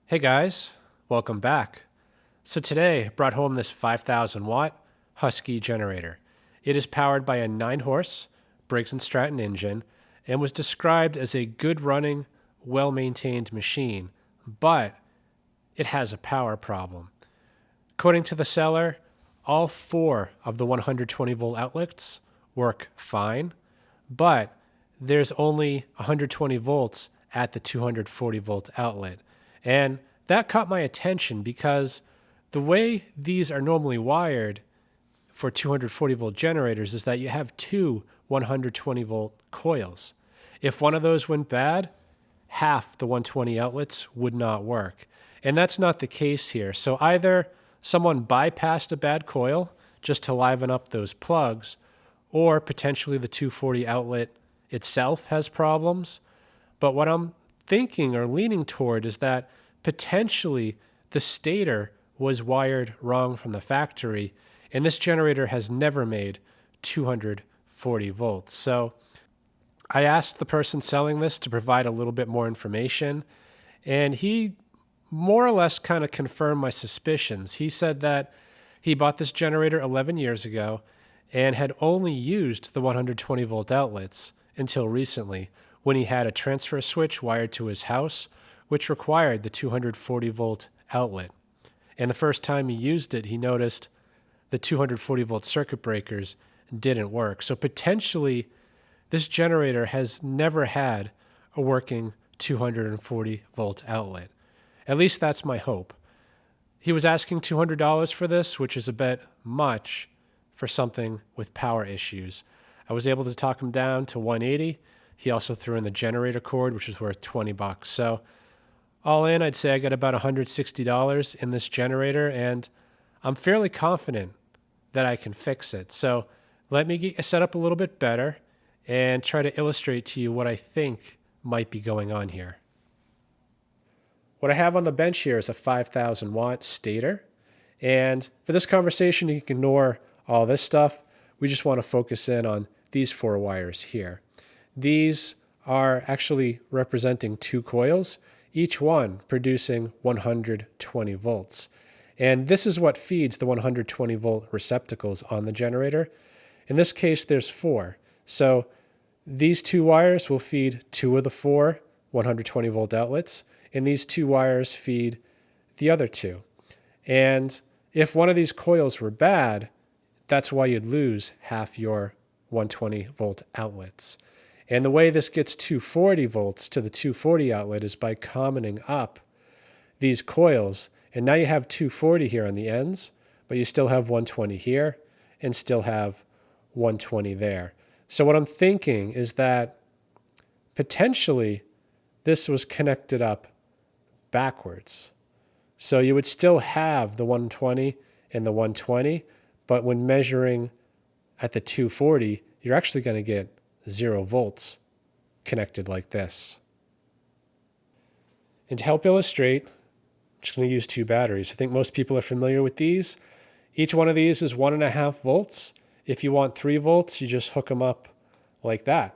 Hey guys, welcome back. So today I brought home this 5,000 watt Husky generator. It is powered by a 9 horse Briggs & Stratton engine and was described as a good running, well maintained machine, but it has a power problem. According to the seller, all 4 of the 120 volt outlets work fine, but there's only 120 volts at the 240 volt outlet. And that caught my attention because the way these are normally wired for 240 volt generators is that you have 2 120 volt coils. If one of those went bad, half the 120 outlets would not work. And that's not the case here. So either someone bypassed a bad coil just to liven up those plugs, or potentially the 240 outlet itself has problems. But what I'm thinking or leaning toward is that potentially the stator was wired wrong from the factory, and this generator has never made 240 volts. So I asked the person selling this to provide a little bit more information, and he more or less kind of confirmed my suspicions. He said that he bought this generator 11 years ago and had only used the 120 volt outlets until recently, when he had a transfer switch wired to his house, which required the 240 volt outlet. And the first time he used it, he noticed the 240 volt circuit breakers didn't work. So potentially, this generator has never had a working 240 volt outlet. At least that's my hope. He was asking $200 for this, which is a bit much for something with power issues. I was able to talk him down to $180. He also threw in the generator cord, which is worth $20. So all in, I'd say I got about $160 in this generator, and I'm fairly confident that I can fix it. So let me get set up a little bit better and try to illustrate to you what I think might be going on here. What I have on the bench here is a 5,000 watt stator. And for this conversation, you can ignore all this stuff. We just want to focus in on these 4 wires here. These are actually representing 2 coils, each one producing 120 volts. And this is what feeds the 120 volt receptacles on the generator. In this case, there's 4. So these 2 wires will feed 2 of the 4 120 volt outlets, and these 2 wires feed the other 2. And if one of these coils were bad, that's why you'd lose half your 120 volt outlets. And the way this gets 240 volts to the 240 outlet is by commoning up these coils. And now you have 240 here on the ends, but you still have 120 here and still have 120 there. So what I'm thinking is that potentially this was connected up backwards. So you would still have the 120 and the 120, but when measuring at the 240, you're actually going to get 0 volts connected like this. And to help illustrate, I'm just going to use 2 batteries. I think most people are familiar with these. Each one of these is 1.5 volts. If you want 3 volts, you just hook them up like that.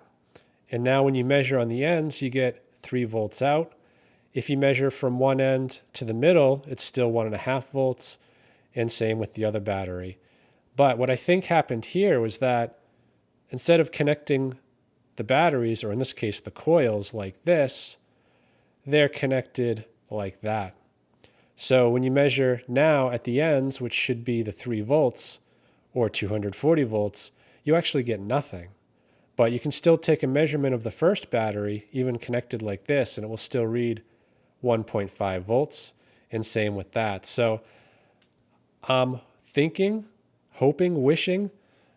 And now when you measure on the ends, you get 3 volts out. If you measure from one end to the middle, it's still 1.5 volts, and same with the other battery. But what I think happened here was that instead of connecting the batteries, or in this case the coils, like this, they're connected like that. So when you measure now at the ends, which should be the 3 volts or 240 volts, you actually get nothing. But you can still take a measurement of the first battery, even connected like this, and it will still read 1.5 volts, and same with that. So I'm thinking, hoping, wishing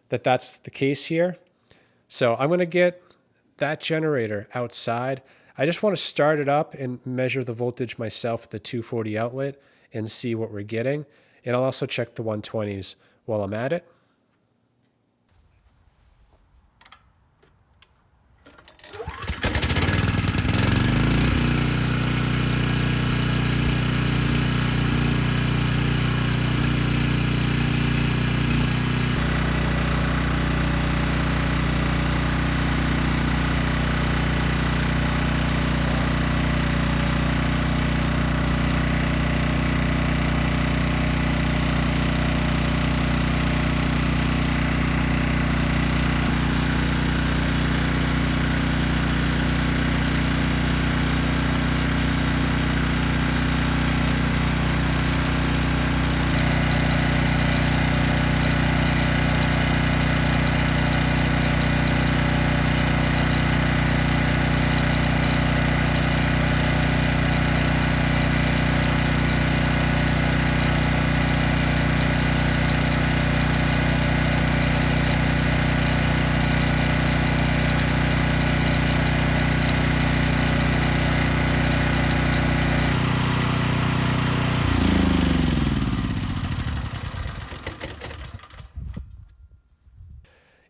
that that's the case here. So I'm going to get that generator outside. I just want to start it up and measure the voltage myself at the 240 outlet and see what we're getting. And I'll also check the 120s while I'm at it.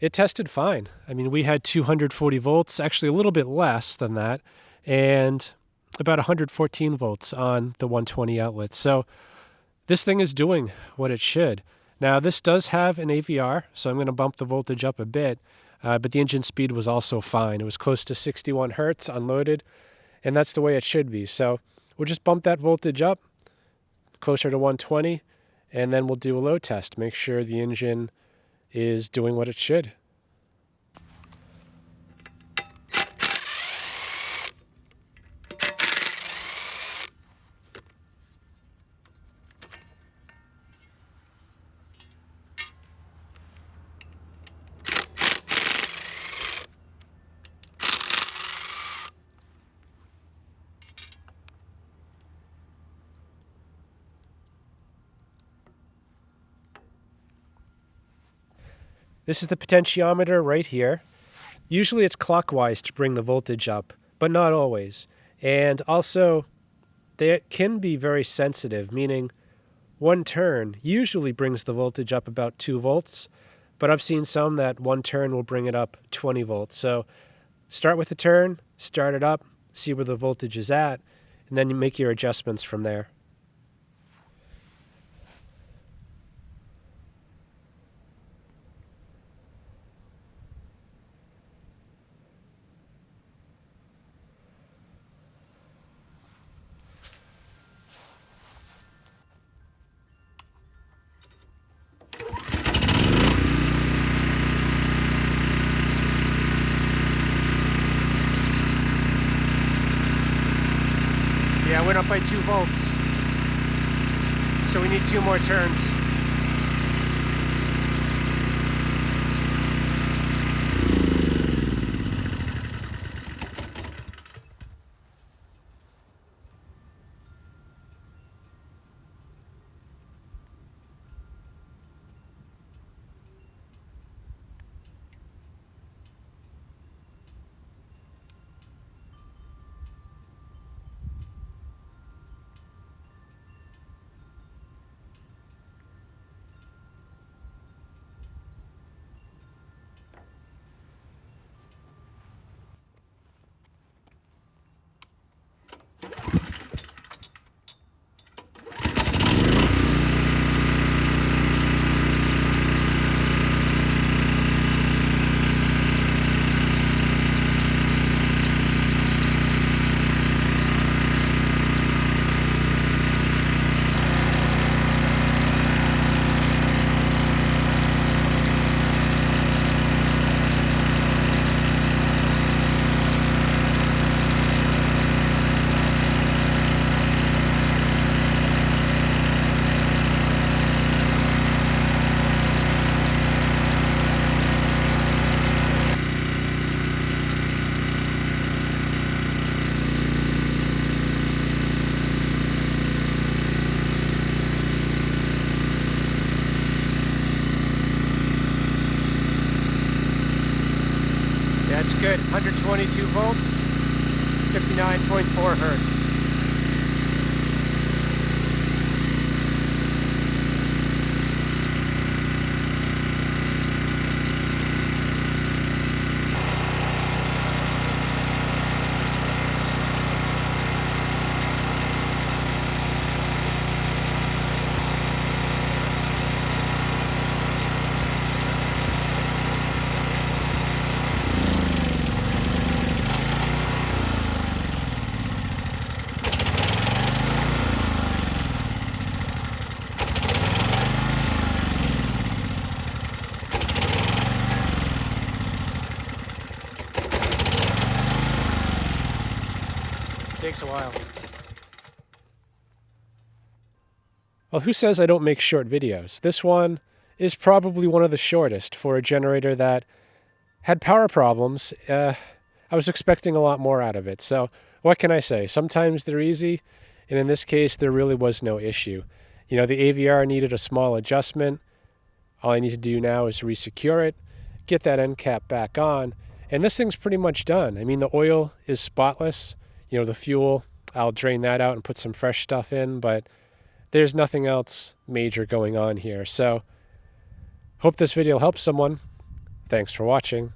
it tested fine. I mean, we had 240 volts, actually a little bit less than that, and about 114 volts on the 120 outlet. So this thing is doing what it should. Now, this does have an AVR, so I'm going to bump the voltage up a bit, but the engine speed was also fine. It was close to 61 hertz unloaded, and that's the way it should be. So we'll just bump that voltage up closer to 120, and then we'll do a load test, make sure the engine is doing what it should. This is the potentiometer right here. Usually it's clockwise to bring the voltage up, but not always. And also, they can be very sensitive, meaning one turn usually brings the voltage up about 2 volts, but I've seen some that one turn will bring it up 20 volts. So start with a turn, start it up, see where the voltage is at, and then you make your adjustments from there. Yeah, I went up by 2 volts. So we need 2 more turns. That's good. 122 volts, 59.4 hertz. Takes a while. Well, who says I don't make short videos? This one is probably one of the shortest for a generator that had power problems. I was expecting a lot more out of it. So what can I say? Sometimes they're easy, and in this case, there really was no issue. You know, the AVR needed a small adjustment. All I need to do now is resecure it, get that end cap back on, and this thing's pretty much done. I mean, the oil is spotless. You know, the fuel, I'll drain that out and put some fresh stuff in, but there's nothing else major going on here. So, hope this video helps someone. Thanks for watching.